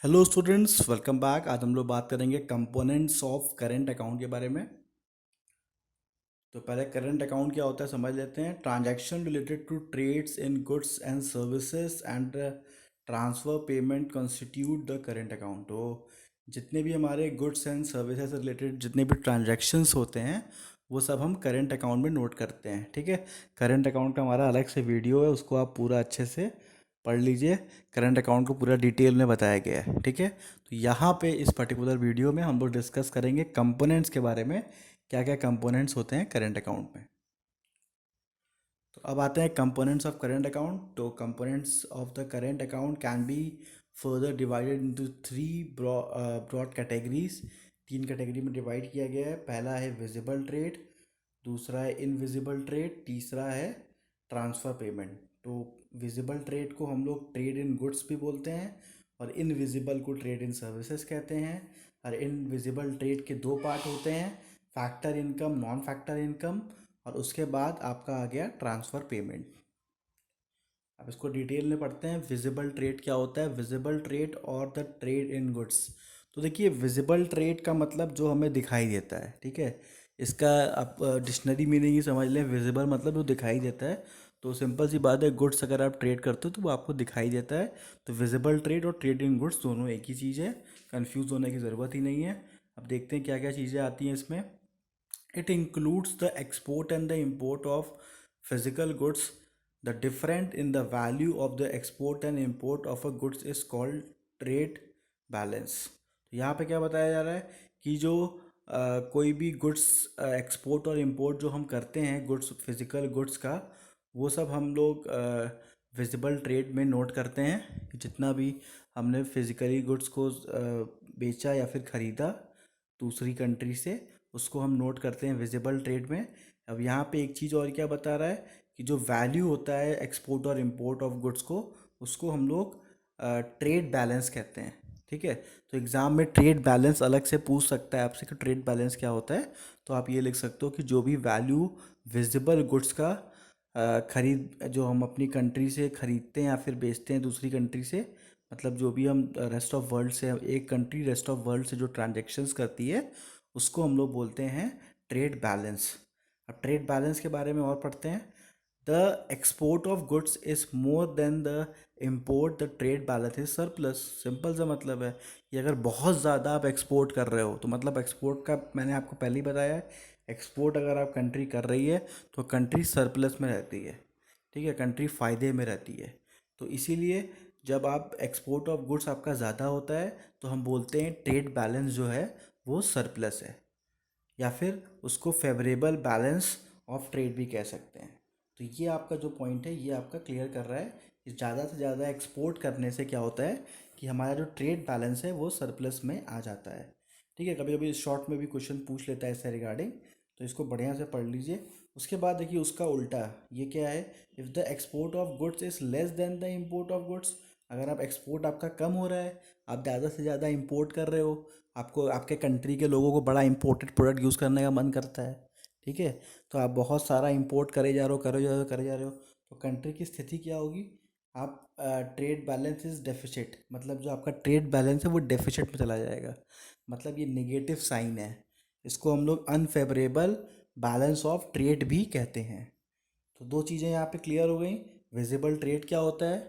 Hello students, welcome back. आज हम लोग बात करेंगे कंपोनेंट्स ऑफ करेंट अकाउंट के बारे में। तो पहले करंट अकाउंट क्या होता है समझ लेते हैं। Transaction related to trades in goods and services and transfer payment constitute the current account. तो जितने भी हमारे गुड्स एंड सर्विसेज से रिलेटेड जितने भी ट्रांजैक्शंस होते हैं वो सब हम करंट अकाउंट में नोट करते हैं। ठीक है, करंट अकाउंट का हमारा अलग से वीडियो है, उसको आप पूरा अच्छे से पढ़ लीजिए। करंट अकाउंट को पूरा डिटेल में बताया गया है। ठीक है, तो यहाँ पे इस पर्टिकुलर वीडियो में हम लोग डिस्कस करेंगे कंपोनेंट्स के बारे में, क्या क्या कंपोनेंट्स होते हैं करंट अकाउंट में। तो अब आते हैं कंपोनेंट्स ऑफ करंट अकाउंट। तो components of the current account can be further divided into three broad categories. तीन कैटेगरी में डिवाइड किया गया है। पहला है विजिबल ट्रेड, दूसरा है इनविजिबल ट्रेड, तीसरा है ट्रांसफ़र पेमेंट। तो विजिबल ट्रेड को हम लोग ट्रेड इन गुड्स भी बोलते हैं और इनविजिबल को ट्रेड इन सर्विसेज कहते हैं। और इनविजिबल ट्रेड के दो पार्ट होते हैं, factor income, non factor income, और उसके बाद आपका आ गया ट्रांसफ़र पेमेंट। अब इसको डिटेल में पढ़ते हैं। विजिबल ट्रेड क्या होता है, विजिबल ट्रेड और द ट्रेड इन गुड्स। तो देखिए, विजिबल ट्रेड का मतलब जो हमें दिखाई देता है। ठीक है, इसका आप डिक्शनरी मीनिंग ही समझ लें। विजिबल मतलब जो दिखाई देता है। तो सिंपल सी बात है, गुड्स अगर आप ट्रेड करते हो तो वो आपको दिखाई देता है। तो विजिबल ट्रेड और ट्रेड इन गुड्स दोनों एक ही चीज़ है, कंफ्यूज होने की ज़रूरत ही नहीं है। अब देखते हैं क्या क्या चीज़ें आती हैं इसमें। It includes the export and the import of physical goods. The difference in the value of the export and import of a goods is called trade balance. तो यहाँ पे क्या बताया जा रहा है कि जो कोई भी गुड्स एक्सपोर्ट और इंपोर्ट जो हम करते हैं गुड्स, फिजिकल गुड्स का, वो सब हम लोग विजिबल ट्रेड में नोट करते हैं। जितना भी हमने फिजिकली गुड्स को बेचा या फिर ख़रीदा दूसरी कंट्री से, उसको हम नोट करते हैं विजिबल ट्रेड में। अब यहाँ पे एक चीज़ और क्या बता रहा है कि जो वैल्यू होता है एक्सपोर्ट और इंपोर्ट ऑफ गुड्स को, उसको हम लोग ट्रेड बैलेंस कहते हैं। ठीक है, तो एग्ज़ाम में ट्रेड बैलेंस अलग से पूछ सकता है आपसे कि ट्रेड बैलेंस क्या होता है। तो आप ये लिख सकते हो कि जो भी वैल्यू विजिबल गुड्स का खरीद, जो हम अपनी कंट्री से ख़रीदते हैं या फिर बेचते हैं दूसरी कंट्री से, मतलब जो भी हम रेस्ट ऑफ वर्ल्ड से, एक कंट्री रेस्ट ऑफ वर्ल्ड से जो ट्रांजेक्शन्स करती है, उसको हम लोग बोलते हैं ट्रेड बैलेंस। अब ट्रेड बैलेंस के बारे में और पढ़ते हैं। The export of goods is more than the import, the trade balance is surplus. Simple सा मतलब है कि अगर बहुत ज़्यादा आप एक्सपोर्ट कर रहे हो तो मतलब एक्सपोर्ट का मैंने आपको पहले ही बताया है, एक्सपोर्ट अगर आप कंट्री कर रही है तो कंट्री सरप्लस में रहती है। ठीक है, कंट्री फ़ायदे में रहती है। तो इसीलिए जब आप एक्सपोर्ट ऑफ गुड्स आपका ज़्यादा होता है तो हम बोलते हैं ट्रेड बैलेंस जो है वो सरप्लस है, या फिर उसको फेवरेबल बैलेंस ऑफ ट्रेड भी कह सकते हैं। तो ये आपका जो पॉइंट है ये आपका क्लियर कर रहा है कि ज़्यादा से ज़्यादा एक्सपोर्ट करने से क्या होता है कि हमारा जो ट्रेड बैलेंस है वो सरप्लस में आ जाता है। ठीक है, कभी कभी शॉर्ट में भी क्वेश्चन पूछ लेता है इससे रिगार्डिंग, तो इसको बढ़िया से पढ़ लीजिए। उसके बाद देखिए उसका उल्टा, ये क्या है, if the export of goods is less than the import of goods. अगर आप एक्सपोर्ट आपका कम हो रहा है, आप ज़्यादा से ज़्यादा इंपोर्ट कर रहे हो, आपको आपके कंट्री के लोगों को बड़ा इंपोर्टेड प्रोडक्ट यूज़ करने का मन करता है। ठीक है, तो आप बहुत सारा इंपोर्ट करे जा रहे हो, करे जा रहे हो, करे जा रहे हो, तो कंट्री की स्थिति क्या होगी, आप ट्रेड बैलेंस इज डेफिसिट, मतलब जो आपका ट्रेड बैलेंस है वो डेफिसिट में चला जाएगा। मतलब ये नेगेटिव साइन है, इसको हम लोग अनफेवरेबल बैलेंस ऑफ ट्रेड भी कहते हैं। तो दो चीज़ें यहाँ पे क्लियर हो गई। विजिबल ट्रेड क्या होता है,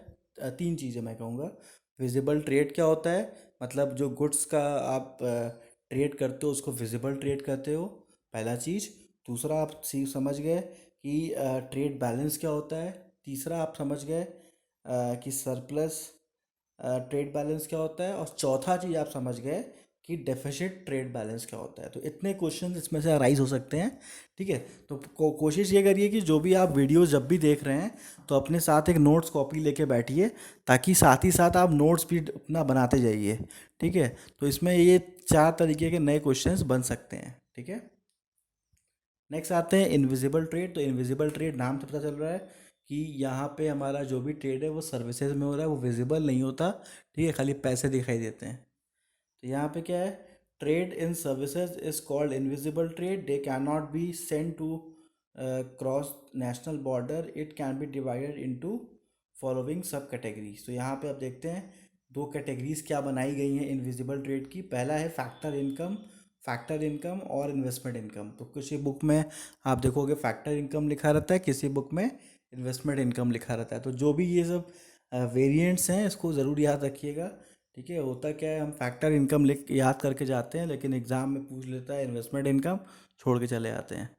तीन चीज़ें मैं कहूँगा। विजिबल ट्रेड क्या होता है, मतलब जो गुड्स का आप ट्रेड करते हो उसको विजिबल ट्रेड कहते हो, पहला चीज़। दूसरा आप समझ गए कि ट्रेड बैलेंस क्या होता है। तीसरा आप समझ गए कि सरप्लस ट्रेड बैलेंस क्या होता है। और चौथा चीज़ आप समझ गए कि डेफिसिट ट्रेड बैलेंस क्या होता है। तो इतने क्वेश्चन इसमें से अराइज हो सकते हैं। ठीक है, तो कोशिश ये करिए कि जो भी आप वीडियो जब भी देख रहे हैं तो अपने साथ एक नोट्स कॉपी लेके बैठिए, ताकि साथ ही साथ आप नोट्स भी अपना बनाते जाइए। ठीक है, तो इसमें ये चार तरीके के नए क्वेश्चंस बन सकते हैं। ठीक है, नेक्स्ट आते हैं इनविजिबल ट्रेड। तो इनविजिबल ट्रेड नाम से पता चल रहा है कि यहाँ पे हमारा जो भी ट्रेड है वो सर्विसेज में हो रहा है, वो विजिबल नहीं होता। ठीक है, खाली पैसे दिखाई देते हैं। तो यहाँ पे क्या है, trade in services is called invisible trade, they can not be send to cross national border, it can be divided into following subcategories. तो यहाँ पे आप देखते हैं दो कैटेगरीज क्या बनाई गई हैं इनविजिबल ट्रेड की। पहला है फैक्टर इनकम और इन्वेस्टमेंट इनकम। तो किसी बुक में आप देखोगे फैक्टर इनकम लिखा रहता है, किसी बुक में इन्वेस्टमेंट इनकम लिखा रहता है। तो जो भी ये सब वेरिएंट्स हैं इसको ज़रूर याद रखिएगा। ठीक है, होता क्या है, हम फैक्टर इनकम लिख याद करके जाते हैं, लेकिन एग्ज़ाम में पूछ लेता है इन्वेस्टमेंट इनकम, छोड़ के चले आते हैं।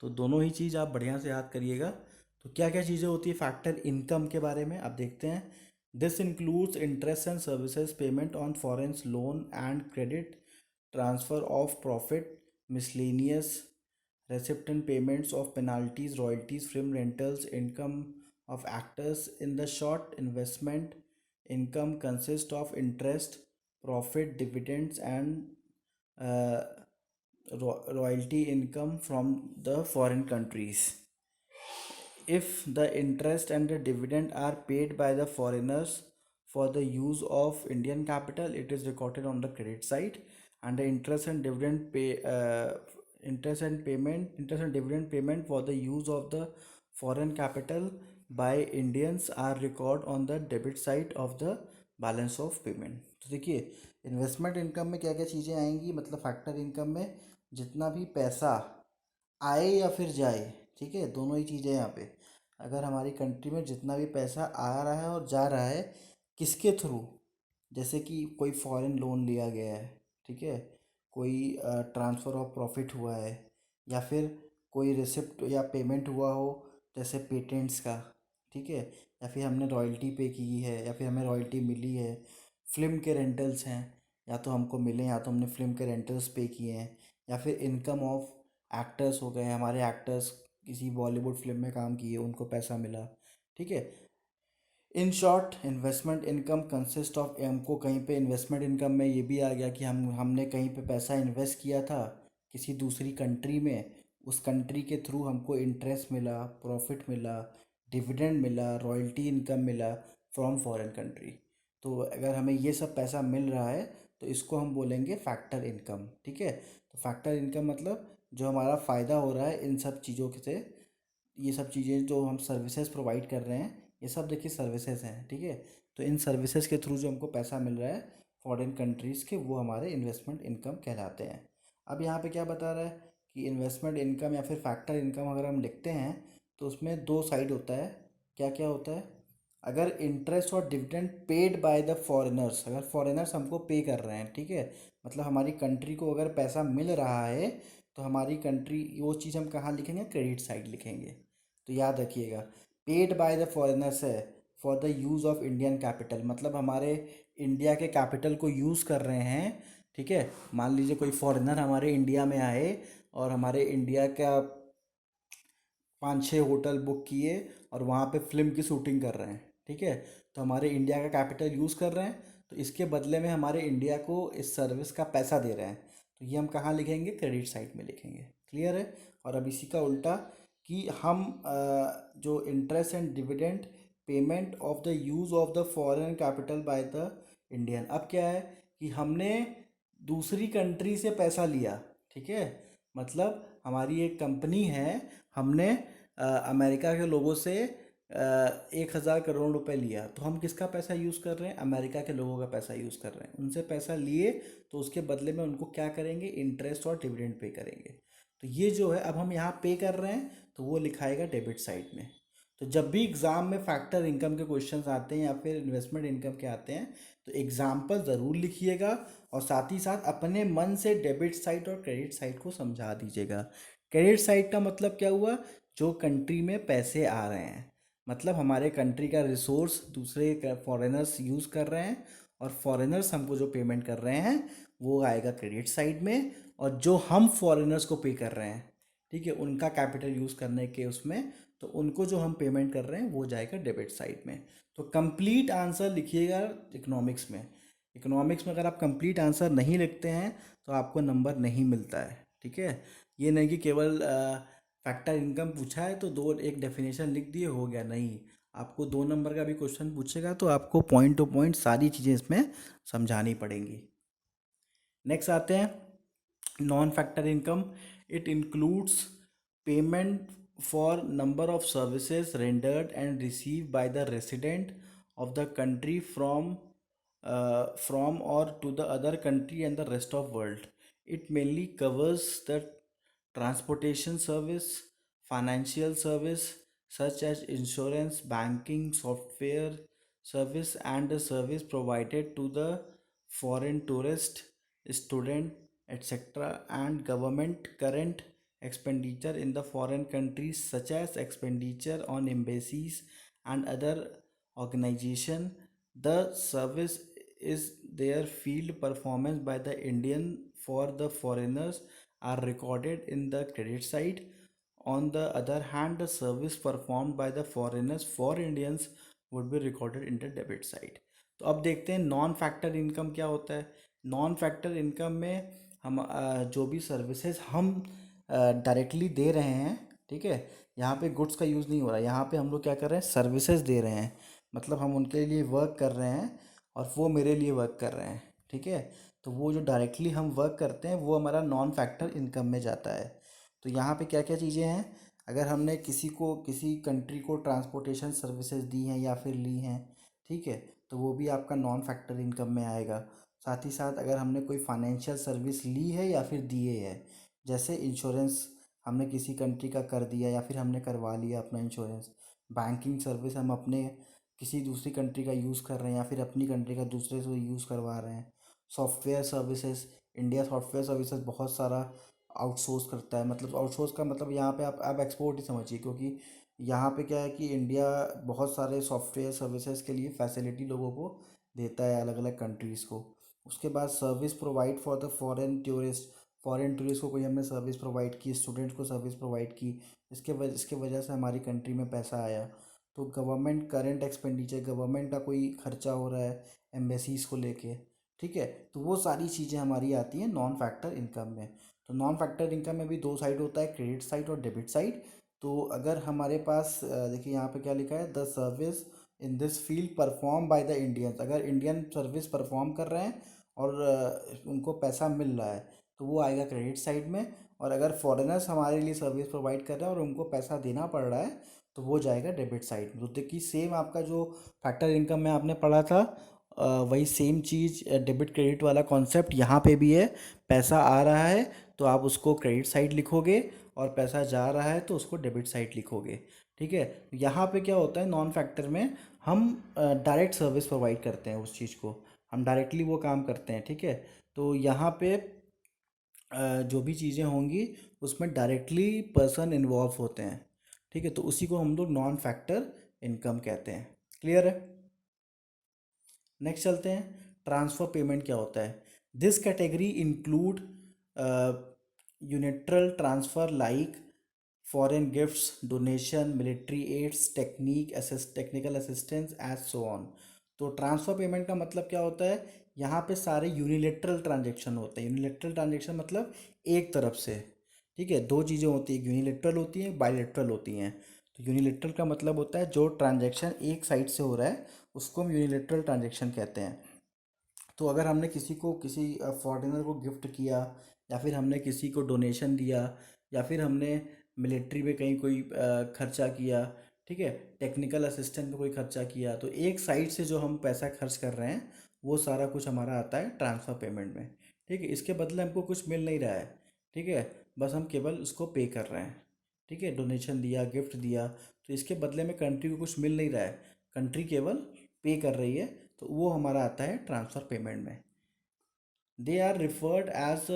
तो दोनों ही चीज़ आप बढ़िया से याद करिएगा। तो क्या क्या चीज़ें होती है फैक्टर इनकम के बारे में आप देखते हैं। This includes interest and services payment on foreign loan and credit, transfer of profit, miscellaneous receipt and payments of penalties, royalties, film rentals, income of actors in the short. Investment income consists of interest, profit, dividends, and royalty income from the foreign countries. If the interest and the dividend are paid by the foreigners for the use of Indian capital, it is recorded on the credit side, and the interest and dividend payment for the use of the foreign capital by Indians are recorded on the debit side of the balance of payment. तो देखिए investment income में क्या क्या चीज़ें आएंगी, मतलब factor income में जितना भी पैसा आए या फिर जाए, ठीक है, दोनों ही चीज़ें यहाँ पे। अगर हमारी कंट्री में जितना भी पैसा आ रहा है और जा रहा है, किसके थ्रू, जैसे कि कोई फॉरेन लोन लिया गया है, ठीक है, कोई ट्रांसफ़र ऑफ प्रॉफिट हुआ है, या फिर कोई रिसिप्ट या पेमेंट हुआ हो जैसे पेटेंट्स का, ठीक है, या फिर हमने रॉयल्टी पे की है या फिर हमें रॉयल्टी मिली है, फिल्म के रेंटल्स हैं, या तो हमको मिले या तो हमने फिल्म के रेंटल्स पे किए हैं, या फिर इनकम ऑफ एक्टर्स हो गए, हमारे एक्टर्स किसी बॉलीवुड फिल्म में काम किए उनको पैसा मिला, ठीक है। In short investment income consist of, हमको कहीं पे इन्वेस्टमेंट इनकम में ये भी आ गया कि हमने कहीं पे पैसा इन्वेस्ट किया था किसी दूसरी कंट्री में, उस कंट्री के थ्रू हमको इंटरेस्ट मिला, प्रॉफिट मिला, डिविडेंड मिला, रॉयल्टी इनकम मिला फ्रॉम फॉरेन कंट्री। तो अगर हमें ये सब पैसा मिल रहा है तो इसको हम बोलेंगे फैक्टर इनकम, ठीक है। तो फैक्टर इनकम मतलब जो हमारा फ़ायदा हो रहा है इन सब चीज़ों से, ये सब चीज़ें जो हम सर्विसेज प्रोवाइड कर रहे हैं, ये सब देखिए सर्विसेज हैं, ठीक है। तो इन सर्विसेज के थ्रू जो हमको पैसा मिल रहा है फॉरेन कंट्रीज़ के, वो हमारे इन्वेस्टमेंट इनकम कहलाते हैं। अब यहाँ पे क्या बता रहा है कि इन्वेस्टमेंट इनकम या फिर फैक्टर इनकम अगर हम लिखते हैं तो उसमें दो साइड होता है। क्या क्या होता है, अगर इंटरेस्ट और dividend paid by the foreigners, अगर फॉरेनर्स हमको पे कर रहे हैं, ठीक है, मतलब हमारी कंट्री को अगर पैसा मिल रहा है तो हमारी कंट्री वो चीज़ हम कहाँ लिखेंगे, क्रेडिट साइड लिखेंगे। तो याद रखिएगा, पेड बाय द फॉरेनर्स है for the use of Indian capital, मतलब हमारे इंडिया के कैपिटल को यूज़ कर रहे हैं, ठीक है। मान लीजिए कोई फॉरेनर हमारे इंडिया में आए और हमारे इंडिया का 5-6 होटल बुक किए और वहाँ पे फिल्म की शूटिंग कर रहे हैं, ठीक है, तो हमारे इंडिया का कैपिटल यूज़ कर रहे हैं, तो इसके बदले में हमारे इंडिया को इस सर्विस का पैसा दे रहे हैं, तो ये हम कहाँ लिखेंगे, क्रेडिट साइड में लिखेंगे। क्लियर है। और अब इसी का उल्टा कि हम जो interest and dividend payment of the use of the foreign capital by the Indian, अब क्या है कि हमने दूसरी कंट्री से पैसा लिया, ठीक है, मतलब हमारी एक कंपनी है, हमने अमेरिका के लोगों से 1,000 करोड़ रुपए लिया, तो हम किसका पैसा यूज़ कर रहे हैं, अमेरिका के लोगों का पैसा यूज़ कर रहे हैं। उनसे पैसा लिए तो उसके बदले में उनको क्या करेंगे, इंटरेस्ट और डिविडेंड पे करेंगे। तो ये जो है अब हम यहाँ पे कर रहे हैं तो वो लिखाएगा डेबिट साइड में। तो जब भी एग्ज़ाम में फैक्टर इनकम के क्वेश्चंस आते हैं या फिर इन्वेस्टमेंट इनकम के आते हैं तो एग्जाम्पल ज़रूर लिखिएगा और साथ ही साथ अपने मन से डेबिट साइड और क्रेडिट साइड को समझा दीजिएगा। क्रेडिट साइड का मतलब क्या हुआ, जो कंट्री में पैसे आ रहे हैं, मतलब हमारे कंट्री का रिसोर्स दूसरे फॉरेनर्स यूज़ कर रहे हैं और फॉरेनर्स हमको जो पेमेंट कर रहे हैं वो आएगा क्रेडिट साइड में, और जो हम फॉरेनर्स को पे कर रहे हैं, ठीक है, उनका कैपिटल यूज़ करने के उसमें, तो उनको जो हम पेमेंट कर रहे हैं वो जाएगा डेबिट साइड में। तो कंप्लीट आंसर लिखिएगा इकोनॉमिक्स में। इकोनॉमिक्स में अगर आप कंप्लीट आंसर नहीं लिखते हैं तो आपको नंबर नहीं मिलता है, ठीक है। ये नहीं कि केवल फैक्टर इनकम पूछा है तो दो एक डेफिनेशन लिख दिए हो गया, नहीं, आपको 2 नंबर का भी क्वेश्चन पूछेगा तो आपको पॉइंट टू पॉइंट सारी चीज़ें इसमें समझानी पड़ेंगी। नेक्स्ट आते हैं non factor income. It includes payment for number of services rendered and receive by the resident of the country from from or to the other country and the rest of world. It mainly covers the transportation service, financial service such as insurance, banking, software service, and the service provided to the foreign tourist, student, etc., and government current expenditure in the foreign countries such as expenditure on embassies and other organization. The service is their field performance by the Indian for the foreigners are recorded in the credit side. On the other hand, the service performed by the foreigners for Indians would be recorded in the debit side. तो अब देखते हैं non factor income क्या होता है। Non factor income में हम जो भी सर्विसेज हम डायरेक्टली दे रहे हैं, ठीक है, यहाँ पे गुड्स का यूज़ नहीं हो रहा है, यहाँ पे हम लोग क्या कर रहे हैं, सर्विसेज दे रहे हैं। मतलब हम उनके लिए वर्क कर रहे हैं और वो मेरे लिए वर्क कर रहे हैं, ठीक है। तो वो जो डायरेक्टली हम वर्क करते हैं वो हमारा नॉन फैक्टर इनकम में जाता है। तो यहाँ पे क्या क्या चीज़ें हैं, अगर हमने किसी कंट्री को ट्रांसपोर्टेशन सर्विसेज दी हैं या फिर ली हैं, ठीक है, तो वो भी आपका नॉन फैक्टर इनकम में आएगा। साथ ही साथ अगर हमने कोई फाइनेंशियल सर्विस ली है या फिर दिए है, जैसे इंश्योरेंस हमने किसी कंट्री का कर दिया या फिर हमने करवा लिया अपना इंश्योरेंस। बैंकिंग सर्विस हम अपने किसी दूसरी कंट्री का यूज़ कर रहे हैं या फिर अपनी कंट्री का दूसरे से यूज़ करवा रहे हैं। Software services, India software services बहुत सारा आउटसोर्स करता है। मतलब आउटसोर्स का मतलब यहाँ पे आप एक्सपोर्ट ही समझिए, क्योंकि यहाँ पे क्या है कि इंडिया बहुत सारे सॉफ्टवेयर सर्विसेज के लिए फैसिलिटी लोगों को देता है अलग अलग कंट्रीज़ को। उसके बाद service provide for the foreign tourist को कोई हमने सर्विस प्रोवाइड की, स्टूडेंट्स को सर्विस प्रोवाइड की, इसके वजह से हमारी कंट्री में पैसा आया। तो गवर्नमेंट करंट एक्सपेंडिचर, गवर्नमेंट का कोई खर्चा हो रहा है एम्बेसीज को लेके, ठीक है, तो वो सारी चीज़ें हमारी आती हैं नॉन फैक्टर इनकम में। तो नॉन फैक्टर इनकम में भी दो साइड होता है, क्रेडिट साइड और डेबिट साइड। तो अगर हमारे पास देखिए यहाँ पे क्या लिखा है, the service in this field perform by the Indians. अगर इंडियन सर्विस परफॉर्म कर रहे हैं और उनको पैसा मिल रहा है तो वो आएगा क्रेडिट साइड में। और अगर फॉरेनर्स हमारे लिए सर्विस प्रोवाइड कर रहे हैं और उनको पैसा देना पड़ रहा है तो वो जाएगा डेबिट साइड में। तो देखिए सेम आपका जो फैक्टर इनकम में आपने पढ़ा था, वही सेम चीज़ डेबिट क्रेडिट वाला कॉन्सेप्ट यहाँ पे भी है। पैसा आ रहा है तो आप उसको क्रेडिट साइड लिखोगे और पैसा जा रहा है तो उसको डेबिट साइड लिखोगे, ठीक है। यहाँ पे क्या होता है, नॉन फैक्टर में हम डायरेक्ट सर्विस प्रोवाइड करते हैं उस चीज़ को, हम डायरेक्टली वो काम करते हैं, ठीक है। तो यहाँ पे जो भी चीज़ें होंगी उसमें डायरेक्टली पर्सन इन्वॉल्व होते हैं, ठीक है, तो उसी को हम लोग नॉन फैक्टर इनकम कहते हैं। क्लियर है। नेक्स्ट चलते हैं, ट्रांसफ़र पेमेंट क्या होता है। This category include unilateral transfer like foreign gifts, donation, military aids, technical assistance as so on. तो ट्रांसफ़र पेमेंट का मतलब क्या होता है, यहाँ पे सारे यूनिलेटरल ट्रांजेक्शन होते हैं। यूनिलेटरल ट्रांजेक्शन मतलब एक तरफ से, ठीक है, दो चीज़ें होती हैं, यूनिलेटरल होती हैं, बायलेटरल होती हैं। तो यूनिलेटरल का मतलब होता है जो ट्रांजेक्शन एक साइड से हो रहा है उसको हम यूनिलेटरल ट्रांजेक्शन कहते हैं। तो अगर हमने किसी फॉरेनर को गिफ्ट किया या फिर हमने किसी को डोनेशन दिया या फिर हमने मिलिट्री में कहीं कोई खर्चा किया, ठीक है, टेक्निकल असिस्टेंट में कोई खर्चा किया, तो एक साइड से जो हम पैसा खर्च कर रहे हैं वो सारा कुछ हमारा आता है ट्रांसफ़र पेमेंट में, ठीक है। इसके बदले हमको कुछ मिल नहीं रहा है, ठीक है, बस हम केवल उसको पे कर रहे हैं, ठीक है, डोनेशन दिया, गिफ्ट दिया, तो इसके बदले में कंट्री को कुछ मिल नहीं रहा है, कंट्री केवल पे कर रही है, तो वो हमारा आता है ट्रांसफ़र पेमेंट में। They are referred as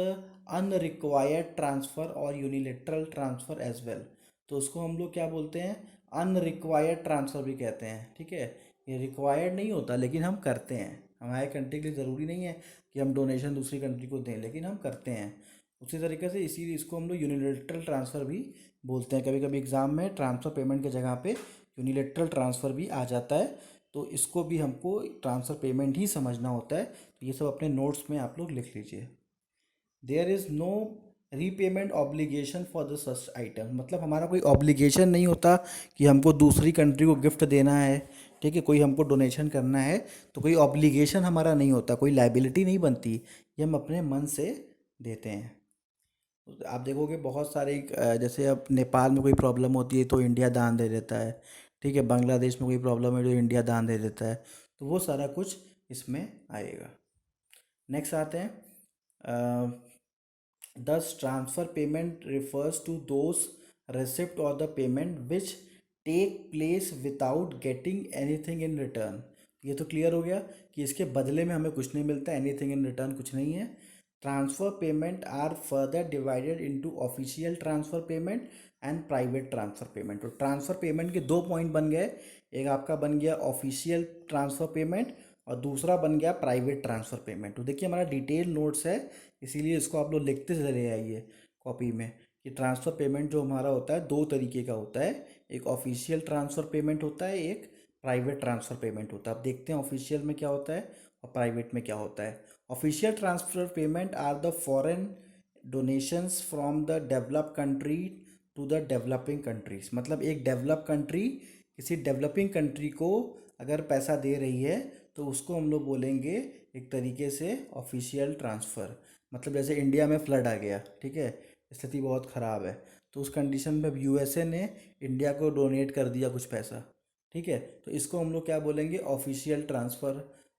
unrequired transfer or unilateral transfer as well. तो उसको हम लोग क्या बोलते हैं, अनरिक्वायर्ड ट्रांसफ़र भी कहते हैं, ठीक है। ये रिक्वायर्ड नहीं होता लेकिन हम करते हैं, हमारे कंट्री के लिए ज़रूरी नहीं है कि हम डोनेशन दूसरी कंट्री को दें, लेकिन हम करते हैं। उसी तरीके से इसीलिए इसको हम लोग यूनिलेटरल ट्रांसफ़र भी बोलते हैं। कभी कभी एग्ज़ाम में ट्रांसफ़र पेमेंट की जगह पे यूनिलेटरल ट्रांसफ़र भी आ जाता है, तो इसको भी हमको ट्रांसफ़र पेमेंट ही समझना होता है। तो ये सब अपने नोट्स में आप लोग लिख लीजिए। There is no repayment obligation for the such item. मतलब हमारा कोई ऑब्लिगेशन नहीं होता कि हमको दूसरी कंट्री को गिफ्ट देना है, ठीक है, कोई हमको डोनेशन करना है, तो कोई ऑब्लिगेशन हमारा नहीं होता, कोई लाइबिलिटी नहीं बनती, ये हम अपने मन से देते हैं। तो आप देखोगे बहुत सारे जैसे अब नेपाल में कोई प्रॉब्लम होती है तो इंडिया दान दे देता है, ठीक है, बांग्लादेश में कोई प्रॉब्लम है जो इंडिया दान दे देता है। तो वो सारा कुछ इसमें आएगा। नेक्स्ट आते हैं, thus transfer payment refers to those receipt or the payment which take place without getting anything in return। ये तो क्लियर हो गया कि इसके बदले में हमें कुछ नहीं मिलता, एनीथिंग इन रिटर्न कुछ नहीं है। Transfer payment are further divided into official transfer payment and private transfer payment. तो ट्रांसफ़र पेमेंट के दो पॉइंट बन गए, एक आपका बन गया ऑफिशियल ट्रांसफ़र पेमेंट और दूसरा बन गया प्राइवेट ट्रांसफ़र पेमेंट। तो देखिए हमारा डिटेल नोट्स है, इसीलिए इसको आप लोग लिखते चले आइए कॉपी में कि ट्रांसफ़र पेमेंट जो हमारा होता है दो तरीके का होता है, एक ऑफिशियल ट्रांसफ़र पेमेंट होता है, एक प्राइवेट ट्रांसफ़र पेमेंट होता है। अब देखते हैं ऑफिशियल में क्या होता है और प्राइवेट में क्या होता है। Official transfer payment are the foreign donations from the develop country to the developing countries. मतलब एक डेवलप कंट्री किसी डेवलपिंग कंट्री को अगर पैसा दे रही है तो उसको हम लोग बोलेंगे एक तरीके से ऑफिशियल ट्रांसफ़र। मतलब जैसे इंडिया में फ्लड आ गया, ठीक है, स्थिति बहुत ख़राब है, तो उस कंडीशन में अब यूएसए ने इंडिया को डोनेट कर दिया कुछ पैसा, ठीक है, तो इसको हम लोग क्या बोलेंगे, ऑफिशियल ट्रांसफ़र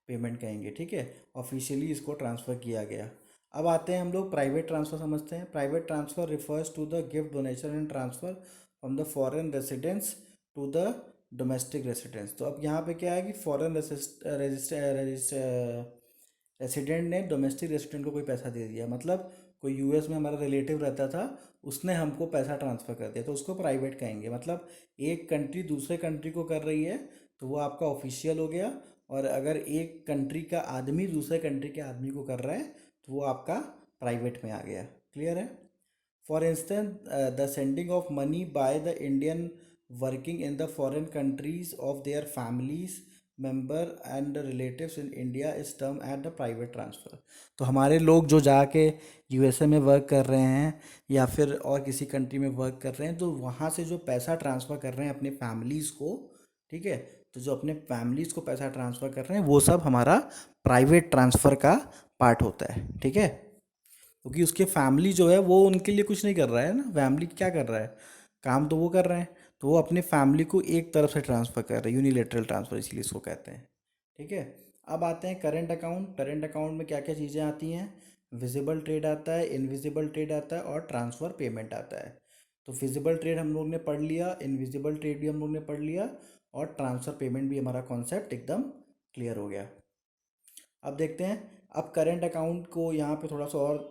पेमेंट कहेंगे, ठीक है, ऑफिशियली इसको ट्रांसफ़र किया गया। अब आते हैं हम लोग प्राइवेट ट्रांसफ़र समझते हैं। Private transfer refers to the gift donation and transfer from the foreign residence to the domestic residence. तो अब यहाँ पे क्या है कि फॉरेन रेसिडेंट ने डोमेस्टिक रेसिडेंट को कोई पैसा दे दिया, मतलब कोई यूएस में हमारा रिलेटिव रहता था, उसने हमको पैसा ट्रांसफ़र कर दिया, तो उसको प्राइवेट कहेंगे। मतलब एक कंट्री दूसरे कंट्री को कर रही है तो वो आपका ऑफिशियल हो गया, और अगर एक कंट्री का आदमी दूसरे कंट्री के आदमी को कर रहा है तो वो आपका प्राइवेट में आ गया। क्लियर है? For instance, the sending of money by the Indian working in the foreign countries of their families member and relatives in India is termed at the private transfer। तो हमारे लोग जो जाके यूएसए में work कर रहे हैं या फिर और किसी कंट्री में वर्क कर रहे हैं, तो वहाँ से जो पैसा ट्रांसफ़र कर रहे हैं अपने फैमिलीज़ को, ठीक है, तो जो अपने फैमिलीज़ को पैसा ट्रांसफ़र कर रहे हैं वो सब हमारा प्राइवेट ट्रांसफ़र का पार्ट होता है, ठीक है, क्योंकि उसके फैमिली जो है वो उनके लिए कुछ नहीं कर रहा है ना, फैमिली क्या कर रहा है, काम तो वो कर रहे हैं, तो वो अपने फैमिली को एक तरफ से ट्रांसफ़र कर रहे हैं, यूनिलेटरल ट्रांसफ़र इसीलिए इसको कहते हैं, ठीक है। अब आते हैं करंट अकाउंट। करंट अकाउंट में क्या क्या चीज़ें आती हैं, विजिबल ट्रेड आता है, इनविजिबल ट्रेड आता है और ट्रांसफ़र पेमेंट आता है। तो विजिबल ट्रेड हम लोग ने पढ़ लिया, इनविजिबल ट्रेड भी हम लोग ने पढ़ लिया, और ट्रांसफ़र पेमेंट भी हमारा कॉन्सेप्ट एकदम क्लियर हो गया। अब देखते हैं, अब करंट अकाउंट को यहाँ पे थोड़ा सा और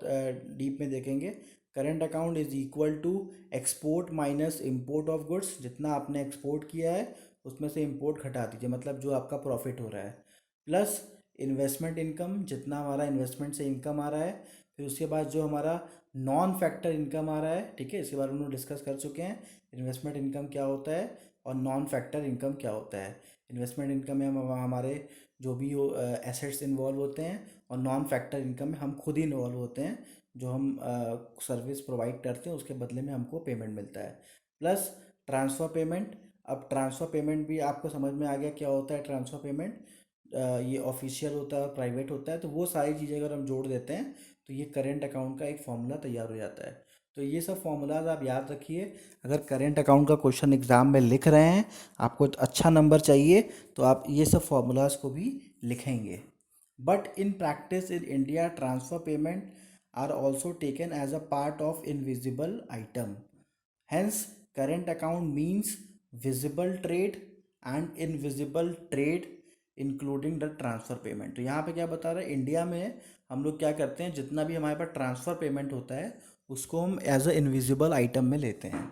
डीप में देखेंगे। Current account is equal to export minus import of goods. जितना आपने एक्सपोर्ट किया है उसमें से इंपोर्ट घटा दीजिए, मतलब जो आपका प्रॉफिट हो रहा है, प्लस इन्वेस्टमेंट इनकम, जितना हमारा इन्वेस्टमेंट से इनकम आ रहा है, फिर उसके बाद जो हमारा नॉन फैक्टर इनकम आ रहा है, ठीक है, इसके बारे में हम लोग डिस्कस कर चुके हैं, इन्वेस्टमेंट इनकम क्या होता है और नॉन फैक्टर इनकम क्या होता है। इन्वेस्टमेंट इनकम में हमारे जो भी हो एसेट्स इन्वॉल्व होते हैं, और नॉन फैक्टर इनकम में हम खुद ही इन्वॉल्व होते हैं, जो हम सर्विस प्रोवाइड करते हैं उसके बदले में हमको पेमेंट मिलता है, प्लस ट्रांसफ़र पेमेंट। अब ट्रांसफ़र पेमेंट भी आपको समझ में आ गया क्या होता है ट्रांसफ़र पेमेंट, ये ऑफिशियल होता है और प्राइवेट होता है, तो वो सारी चीज़ें अगर हम जोड़ देते हैं तो ये करेंट अकाउंट का एक फॉर्मूला तैयार हो जाता है। तो ये सब फॉर्मूलाज आप याद रखिए, अगर करेंट अकाउंट का क्वेश्चन एग्ज़ाम में लिख रहे हैं, आपको अच्छा नंबर चाहिए, तो आप ये सब फॉर्मूलाज को भी लिखेंगे। But in practice in India transfer payment are also taken as a part of invisible item. Hence, current account means visible trade and invisible trade including the transfer payment. तो यहाँ पे क्या बता रहा है, इंडिया में हम लोग क्या करते हैं, जितना भी हमारे पास ट्रांसफ़र पेमेंट होता है उसको हम एज अ इनविजिबल आइटम में लेते हैं।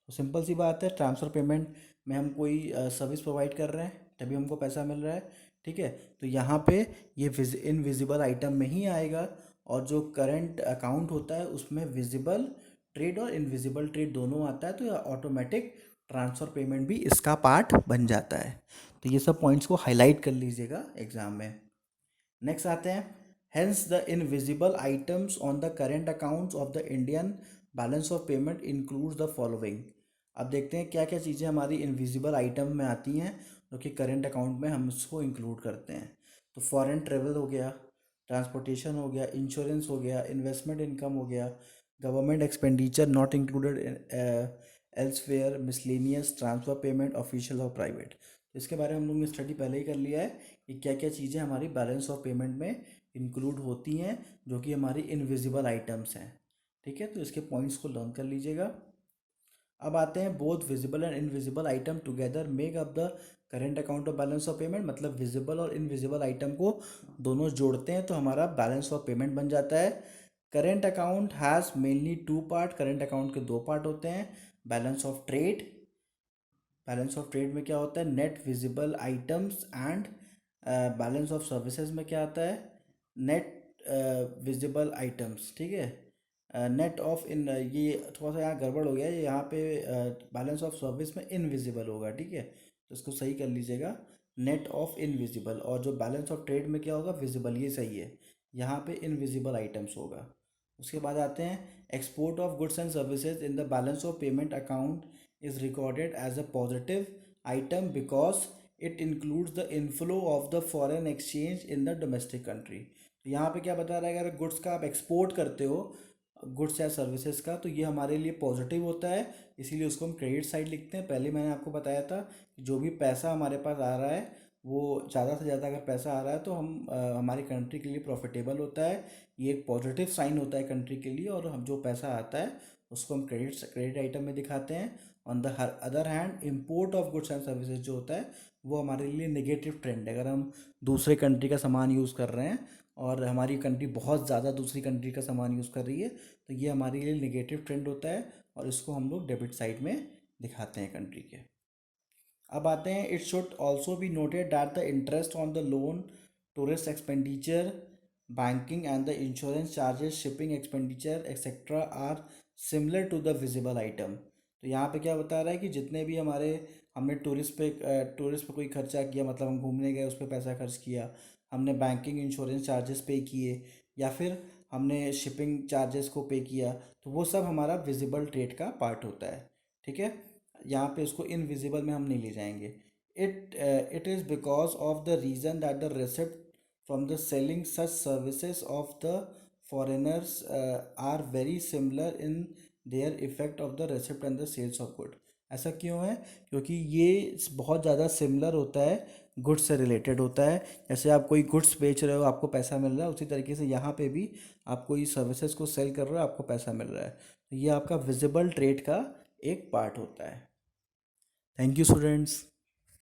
तो सिंपल सी बात है, ट्रांसफ़र पेमेंट में हम कोई सर्विस प्रोवाइड कर रहे हैं तभी हमको पैसा मिल रहा है, ठीक है, तो यहाँ पे ये इनविजिबल आइटम में ही आएगा। और जो करंट अकाउंट होता है उसमें विजिबल ट्रेड और इनविजिबल ट्रेड दोनों आता है, तो ऑटोमेटिक ट्रांसफ़र पेमेंट भी इसका पार्ट बन जाता है। तो ये सब पॉइंट्स को हाईलाइट कर लीजिएगा एग्जाम में। नेक्स्ट आते हैं, hence the invisible items on the current accounts of the Indian balance of payment includes the following. अब देखते हैं क्या क्या चीज़ें हमारी इनविजिबल आइटम में आती हैं जो कि करेंट अकाउंट में हम उसको इंक्लूड करते हैं। तो फॉरेन ट्रेवल हो गया, ट्रांसपोर्टेशन हो गया, इंश्योरेंस हो गया, इन्वेस्टमेंट इनकम हो गया, government expenditure not included elsewhere, miscellaneous, transfer payment official और प्राइवेट। तो इसके बारे में हम लोग ने स्टडी पहले ही कर लिया है कि क्या क्या चीज़ें हमारी बैलेंस ऑफ पेमेंट में इंक्लूड होती हैं जो कि हमारी इनविजिबल आइटम्स हैं। ठीक है, तो इसके पॉइंट्स को लर्न कर लीजिएगा। अब आते हैं both visible and invisible item together make up the current account of balance of payment, मतलब विजिबल और इनविजिबल आइटम को दोनों जोड़ते हैं तो हमारा बैलेंस ऑफ पेमेंट बन जाता है। Current account has mainly two part, current account के दो पार्ट होते हैं। Balance of trade, balance of trade में क्या होता है, net visible items and balance of services में क्या आता है, नेट विजिबल आइटम्स। ठीक है, नेट ऑफ इन, ये थोड़ा सा यहाँ गड़बड़ हो गया है, यहाँ पे बैलेंस ऑफ सर्विस में इनविजिबल होगा। ठीक है, तो इसको सही कर लीजिएगा, नेट ऑफ इनविजिबल। और जो बैलेंस ऑफ ट्रेड में क्या होगा, विजिबल, ये सही है, यहाँ पे इनविजिबल आइटम्स होगा। उसके बाद आते हैं export of goods and services in the balance of payment account is recorded as a positive item because it includes the inflow of the foreign exchange in the domestic country। तो यहाँ पे क्या बता रहा है, अगर गुड्स का आप एक्सपोर्ट करते हो, गुड्स या सर्विसेज का, तो ये हमारे लिए पॉजिटिव होता है, इसीलिए उसको हम क्रेडिट साइड लिखते हैं। पहले मैंने आपको बताया था कि जो भी पैसा हमारे पास आ रहा है वो ज़्यादा से ज़्यादा अगर पैसा आ रहा है तो हम हमारी कंट्री के लिए प्रॉफिटेबल होता है, ये एक पॉजिटिव साइन होता है कंट्री के लिए, और हम जो पैसा आता है उसको हम क्रेडिट आइटम में दिखाते हैं। On the other hand import of goods and services जो होता है वो हमारे लिए नेगेटिव ट्रेंड है। अगर हम दूसरे कंट्री का सामान यूज़ कर रहे हैं और हमारी कंट्री बहुत ज़्यादा दूसरी कंट्री का सामान यूज़ कर रही है तो ये हमारे लिए नेगेटिव ट्रेंड होता है, और इसको हम लोग डेबिट साइड में दिखाते हैं कंट्री के। अब आते हैं, it should also be noted that the interest on the loan, tourist expenditure, banking and the insurance charges, shipping expenditure etcetera are similar to the visible item. तो यहाँ पे क्या बता रहा है कि जितने भी हमारे, हमने टूरिस्ट पे कोई खर्चा किया, मतलब हम घूमने गए उस पर पैसा खर्च किया, हमने बैंकिंग इंश्योरेंस चार्जेस पे किए, या फिर हमने शिपिंग चार्जेस को पे किया, तो वो सब हमारा विजिबल ट्रेड का पार्ट होता है। ठीक है, यहाँ पे उसको इनविजिबल में हम नहीं ले जाएंगे। It is because of the reason that the receipt from the selling such services of the foreigners are very similar in their effect of the receipt and the sales of good. ऐसा क्यों है, क्योंकि ये बहुत ज़्यादा similar होता है, goods से रिलेटेड होता है। जैसे आप कोई गुड्स बेच रहे हो आपको पैसा मिल रहा है, उसी तरीके से यहाँ पे भी आप कोई सर्विसेज को सेल कर रहे हो आपको पैसा मिल रहा है, तो ये आपका विजिबल ट्रेड का एक पार्ट होता है। Thank you students.